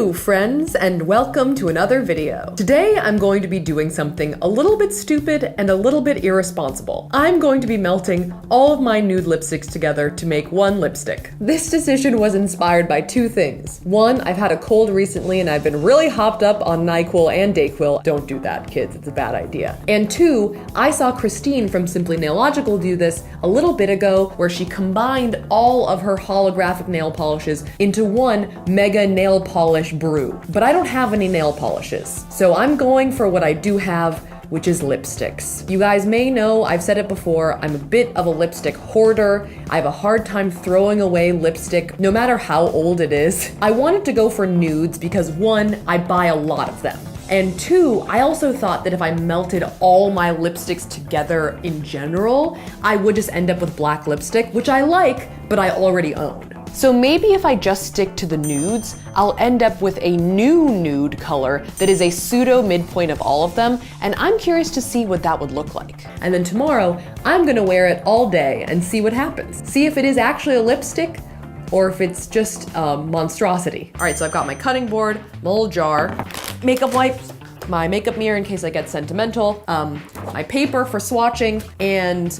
Hello friends, and welcome to another video. Today I'm going to be doing something a little bit stupid and a little bit irresponsible. I'm going to be melting all of my nude lipsticks together to make one lipstick. This decision was inspired by two things. One, I've had a cold recently and I've been really hopped up on NyQuil and DayQuil. Don't do that, kids, it's a bad idea. And two, I saw Christine from Simply Nailogical do this a little bit ago, where she combined all of her holographic nail polishes into one mega nail polish brew. But I don't have any nail polishes, so I'm going for what I do have, which is lipsticks. You guys may know, I've said it before, I'm a bit of a lipstick hoarder. I have a hard time throwing away lipstick, no matter how old it is. I wanted to go for nudes because one, I buy a lot of them. And two, I also thought that if I melted all my lipsticks together in general, I would just end up with black lipstick, which I like, but I already own. So maybe if I just stick to the nudes, I'll end up with a new nude color that is a pseudo midpoint of all of them, and I'm curious to see what that would look like. And then tomorrow, I'm gonna wear it all day and see what happens. See if it is actually a lipstick, or if it's just a monstrosity. All right, so I've got my cutting board, my little jar, makeup wipes, my makeup mirror in case I get sentimental, my paper for swatching, and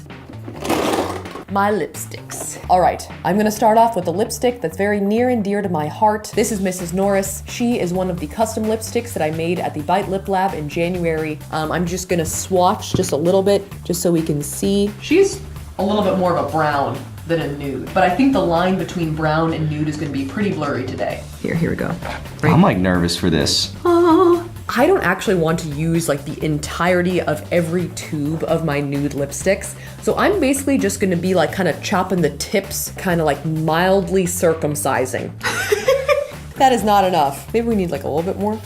my lipsticks. All right, I'm gonna start off with a lipstick that's very near and dear to my heart. This is Mrs. Norris. She is one of the custom lipsticks that I made at the Bite Lip Lab in January. I'm just gonna swatch just a little bit, just so we can see. She's a little bit more of a brown than a nude, but I think the line between brown and nude is gonna be pretty blurry today. Here we go. Right. I'm like nervous for this. I don't actually want to use like the entirety of every tube of my nude lipsticks. So I'm basically just gonna be like kind of chopping the tips, kind of like mildly circumcising. That is not enough. Maybe we need like a little bit more.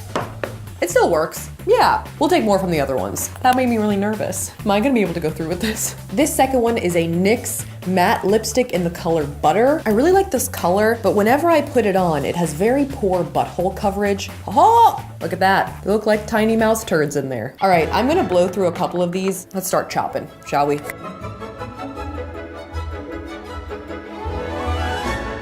It still works. Yeah, we'll take more from the other ones. That made me really nervous. Am I gonna be able to go through with this? This second one is a NYX matte lipstick in the color Butter. I really like this color, but whenever I put it on, it has very poor butthole coverage. Oh, look at that. They look like tiny mouse turds in there. All right, I'm gonna blow through a couple of these. Let's start chopping, shall we?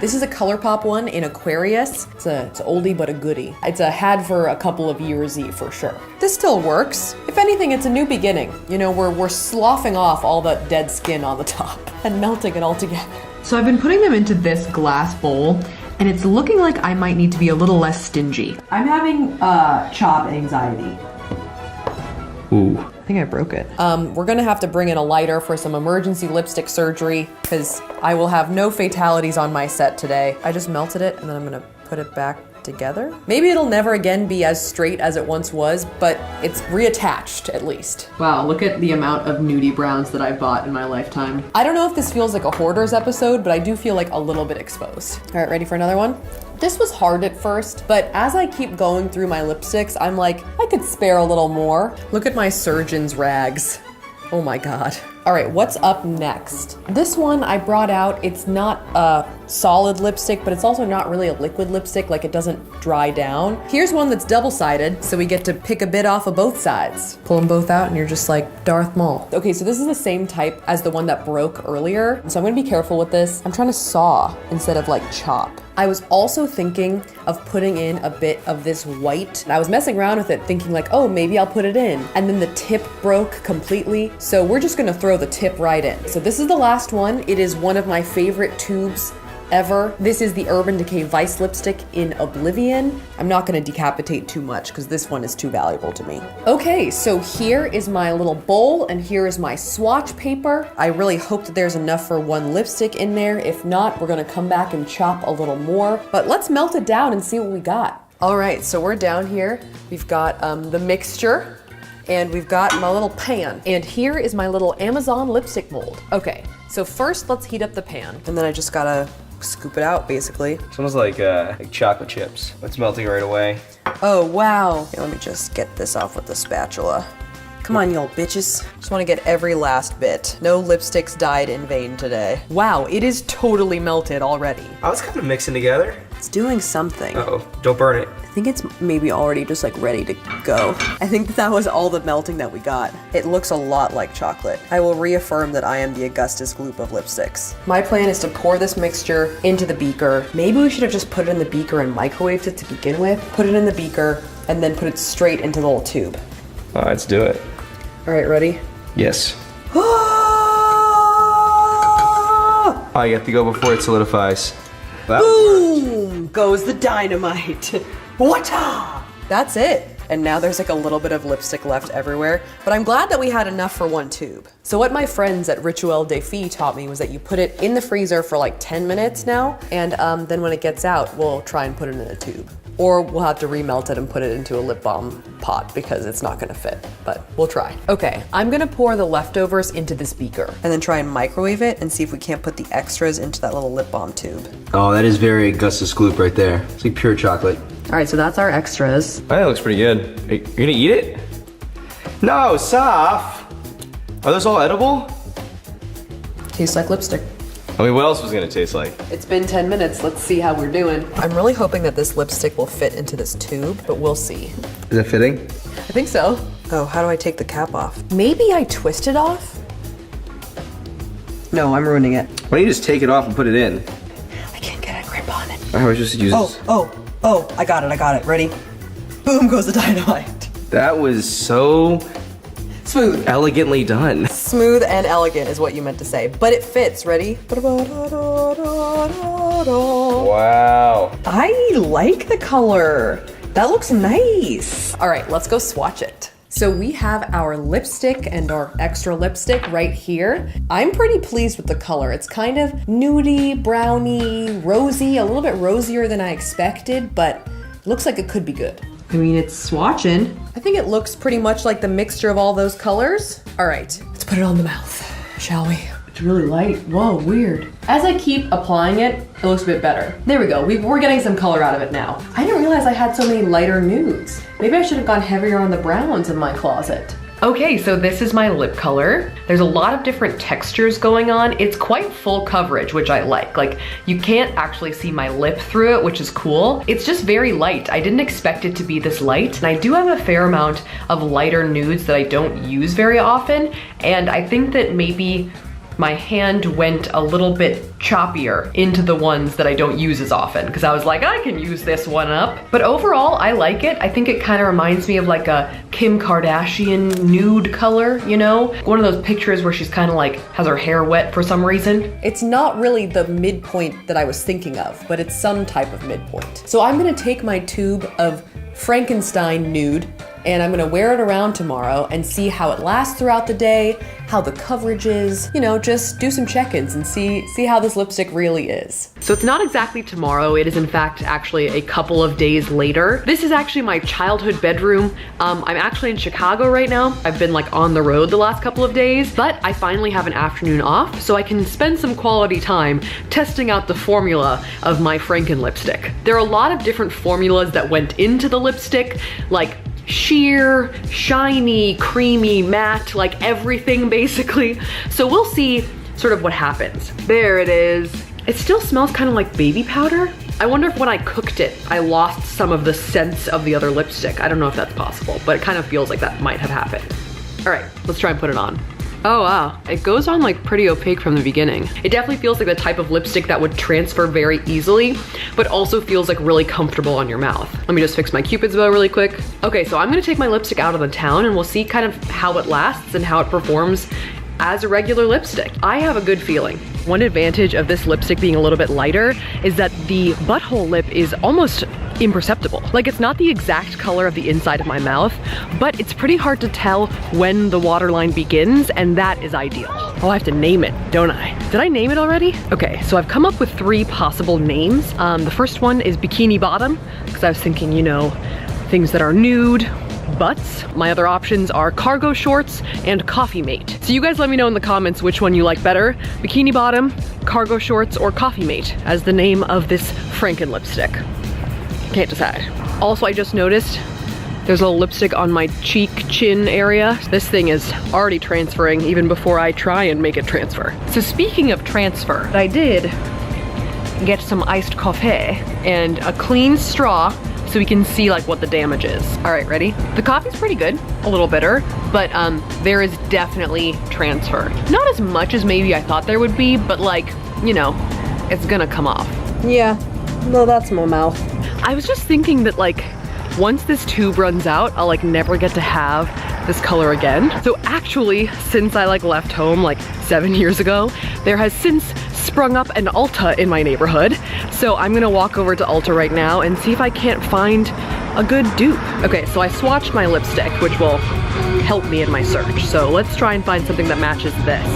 This is a ColourPop one in Aquarius. It's an oldie but a goodie. It's a had for a couple of years-y for sure. This still works. If anything, it's a new beginning. You know, we're sloughing off all the dead skin on the top and melting it all together. So I've been putting them into this glass bowl, and it's looking like I might need to be a little less stingy. I'm having chop anxiety. Ooh. I think I broke it. We're gonna have to bring in a lighter for some emergency lipstick surgery, because I will have no fatalities on my set today. I just melted it and then I'm gonna put it back together. Maybe it'll never again be as straight as it once was, but it's reattached at least. Wow, look at the amount of nudie browns that I've bought in my lifetime. I don't know if this feels like a hoarder's episode, but I do feel like a little bit exposed. All right, ready for another one? This was hard at first, but as I keep going through my lipsticks, I'm like, I could spare a little more. Look at my surgeon's rags. Oh my God. All right, what's up next? This one I brought out, it's not a solid lipstick, but it's also not really a liquid lipstick, like it doesn't dry down. Here's one that's double-sided, so we get to pick a bit off of both sides. Pull them both out and you're just like Darth Maul. Okay, so this is the same type as the one that broke earlier, so I'm gonna be careful with this. I'm trying to saw instead of like chop. I was also thinking of putting in a bit of this white. I was messing around with it thinking like, oh, maybe I'll put it in. And then the tip broke completely. So we're just gonna throw the tip right in. So this is the last one. It is one of my favorite tubes ever. This is the Urban Decay Vice lipstick in Oblivion. I'm not gonna decapitate too much because this one is too valuable to me. Okay, so here is my little bowl and here is my swatch paper. I really hope that there's enough for one lipstick in there. If not, we're gonna come back and chop a little more, but let's melt it down and see what we got. All right, so we're down here. We've got the mixture and we've got my little pan. And here is my little Amazon lipstick mold. Okay, so first let's heat up the pan. And then I just gotta scoop it out, basically. It smells like chocolate chips. It's melting right away. Oh, wow. Okay, let me just get this off with the spatula. Come on, y'all bitches. Just want to get every last bit. No lipsticks died in vain today. Wow, it is totally melted already. I was kind of mixing together. It's doing something. Uh-oh, don't burn it. I think it's maybe already just like ready to go. I think that was all the melting that we got. It looks a lot like chocolate. I will reaffirm that I am the Augustus Gloop of lipsticks. My plan is to pour this mixture into the beaker. Maybe we should have just put it in the beaker and microwaved it to begin with. Put it in the beaker and then put it straight into the little tube. All right, let's do it. All right, ready? Yes. Oh, you have to go before it solidifies. Boom! Goes the dynamite. Wata! That's it. And now there's like a little bit of lipstick left everywhere, but I'm glad that we had enough for one tube. So what my friends at Rituel des Filles taught me was that you put it in the freezer for like 10 minutes now, and then when it gets out, we'll try and put it in a tube. Or we'll have to remelt it and put it into a lip balm pot because it's not gonna fit, but we'll try. Okay, I'm gonna pour the leftovers into this beaker and then try and microwave it and see if we can't put the extras into that little lip balm tube. Oh, that is very Augustus Gloop right there. It's like pure chocolate. All right, so that's our extras. Oh, that looks pretty good. Are you gonna eat it? No, Saf! Are those all edible? Tastes like lipstick. I mean, what else was it gonna taste like? It's been 10 minutes. Let's see how we're doing. I'm really hoping that this lipstick will fit into this tube, but we'll see. Is it fitting? I think so. Oh, how do I take the cap off? Maybe I twist it off? No, I'm ruining it. Why don't you just take it off and put it in? I can't get a grip on it. I was just using. Oh, I got it. Ready? Boom goes the dynamite. That was so smooth. Elegantly done. Smooth and elegant is what you meant to say, but it fits. Ready? Wow. I like the color. That looks nice. All right, let's go swatch it. So we have our lipstick and our extra lipstick right here. I'm pretty pleased with the color. It's kind of nudie, browny, rosy, a little bit rosier than I expected, but it looks like it could be good. I mean, it's swatching. I think it looks pretty much like the mixture of all those colors. All right, let's put it on the mouth, shall we? It's really light. Whoa, weird. As I keep applying it, it looks a bit better. There we go. We're getting some color out of it now. I didn't realize I had so many lighter nudes. Maybe I should have gone heavier on the browns in my closet. Okay, so this is my lip color. There's a lot of different textures going on. It's quite full coverage, which I like. Like, you can't actually see my lip through it, which is cool. It's just very light. I didn't expect it to be this light, and I do have a fair amount of lighter nudes that I don't use very often, and I think that maybe my hand went a little bit choppier into the ones that I don't use as often, because I was like, I can use this one up. But overall, I like it. I think it kind of reminds me of like a Kim Kardashian nude color, you know? One of those pictures where she's kind of like has her hair wet for some reason. It's not really the midpoint that I was thinking of, but it's some type of midpoint. So I'm gonna take my tube of Frankenstein nude and I'm gonna wear it around tomorrow and see how it lasts throughout the day, how the coverage is, you know, just do some check-ins and see how this lipstick really is. So it's not exactly tomorrow, it is in fact actually a couple of days later. This is actually my childhood bedroom. I'm actually in Chicago right now. I've been like on the road the last couple of days, but I finally have an afternoon off so I can spend some quality time testing out the formula of my Franken lipstick. There are a lot of different formulas that went into the lipstick, like sheer, shiny, creamy, matte, like everything basically. So we'll see sort of what happens. There it is. It still smells kind of like baby powder. I wonder if when I cooked it, I lost some of the scents of the other lipstick. I don't know if that's possible, but it kind of feels like that might have happened. All right, let's try and put it on. Oh wow, it goes on like pretty opaque from the beginning. It definitely feels like the type of lipstick that would transfer very easily, but also feels like really comfortable on your mouth. Let me just fix my Cupid's bow really quick. Okay, so I'm gonna take my lipstick out of the town and we'll see kind of how it lasts and how it performs as a regular lipstick. I have a good feeling. One advantage of this lipstick being a little bit lighter is that the butthole lip is almost imperceptible. Like, it's not the exact color of the inside of my mouth, but it's pretty hard to tell when the waterline begins, and that is ideal. Oh, I have to name it, don't I? Did I name it already? Okay, so I've come up with 3 possible names. The first one is Bikini Bottom, because I was thinking, you know, things that are nude, butts. My other options are Cargo Shorts and Coffee Mate. So you guys let me know in the comments which one you like better, Bikini Bottom, Cargo Shorts, or Coffee Mate as the name of this Franken lipstick. Can't decide. Also, I just noticed there's a little lipstick on my cheek, chin area. This thing is already transferring even before I try and make it transfer. So speaking of transfer, what I did get some iced coffee and a clean straw so we can see like what the damage is. All right, ready? The coffee's pretty good, a little bitter, but there is definitely transfer. Not as much as maybe I thought there would be, but like, you know, it's gonna come off. Yeah, no, that's my mouth. I was just thinking that like, once this tube runs out, I'll like never get to have this color again. So actually, since I like left home like 7 years ago, there has since sprung up an Ulta in my neighborhood. So I'm gonna walk over to Ulta right now and see if I can't find a good dupe. Okay, so I swatched my lipstick, which will help me in my search. So let's try and find something that matches this.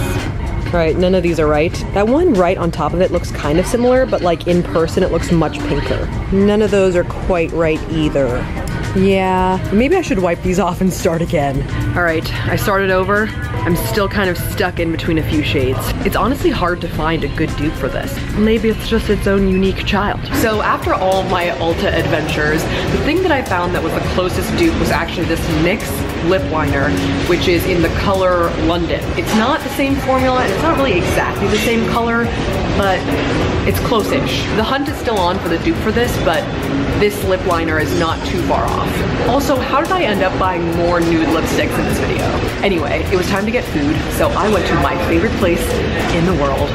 All right, none of these are right. That one right on top of it looks kind of similar, but like in person it looks much pinker. None of those are quite right either. Yeah, maybe I should wipe these off and start again. All right, I started over. I'm still kind of stuck in between a few shades. It's honestly hard to find a good dupe for this. Maybe it's just its own unique child. So after all my Ulta adventures, the thing that I found that was the closest dupe was actually this NYX lip liner, which is in the color London. It's not the same formula, and it's not really exactly the same color, but it's close-ish. The hunt is still on for the dupe for this, but this lip liner is not too far off. Also, how did I end up buying more nude lipsticks in this video? Anyway, it was time to get food, so I went to my favorite place in the world,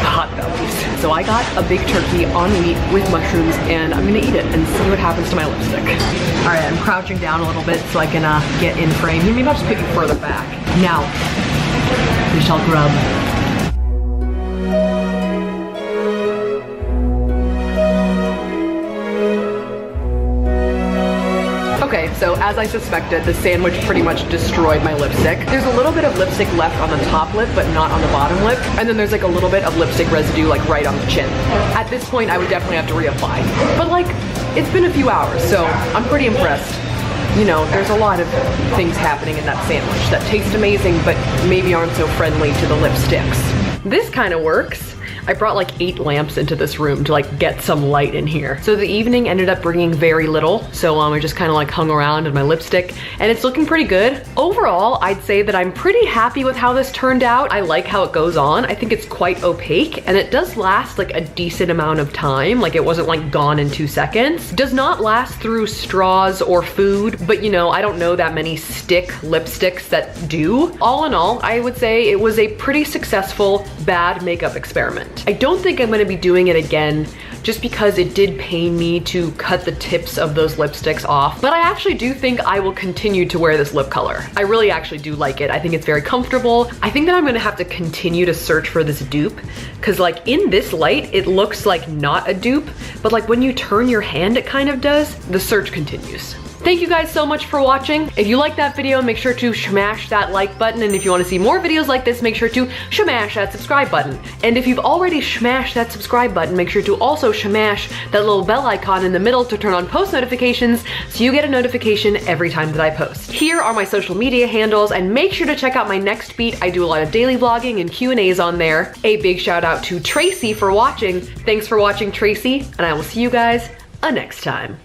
Hot Bellies. So I got a big turkey on wheat with mushrooms, and I'm gonna eat it and see what happens to my lipstick. All right, I'm crouching down a little bit so I can get in frame. Maybe I'll just put you further back. Now, we shall grub. Okay, so as I suspected, the sandwich pretty much destroyed my lipstick. There's a little bit of lipstick left on the top lip, but not on the bottom lip. And then there's like a little bit of lipstick residue like right on the chin. At this point, I would definitely have to reapply. But like, it's been a few hours, so I'm pretty impressed. You know, there's a lot of things happening in that sandwich that taste amazing, but maybe aren't so friendly to the lipsticks. This kind of works. I brought like 8 lamps into this room to like get some light in here. So the evening ended up bringing very little. So I just kind of like hung around in my lipstick and it's looking pretty good. Overall, I'd say that I'm pretty happy with how this turned out. I like how it goes on. I think it's quite opaque and it does last like a decent amount of time. Like it wasn't like gone in 2 seconds. Does not last through straws or food, but you know, I don't know that many stick lipsticks that do. All in all, I would say it was a pretty successful bad makeup experiment. I don't think I'm gonna be doing it again just because it did pain me to cut the tips of those lipsticks off. But I actually do think I will continue to wear this lip color. I really actually do like it. I think it's very comfortable. I think that I'm gonna have to continue to search for this dupe because like in this light, it looks like not a dupe, but like when you turn your hand, it kind of does. The search continues. Thank you guys so much for watching. If you liked that video, make sure to smash that like button. And if you want to see more videos like this, make sure to smash that subscribe button. And if you've already smashed that subscribe button, make sure to also smash that little bell icon in the middle to turn on post notifications so you get a notification every time that I post. Here are my social media handles and make sure to check out my next beat. I do a lot of daily vlogging and Q&As on there. A big shout out to Tracy for watching. Thanks for watching, Tracy, and I will see you guys next time.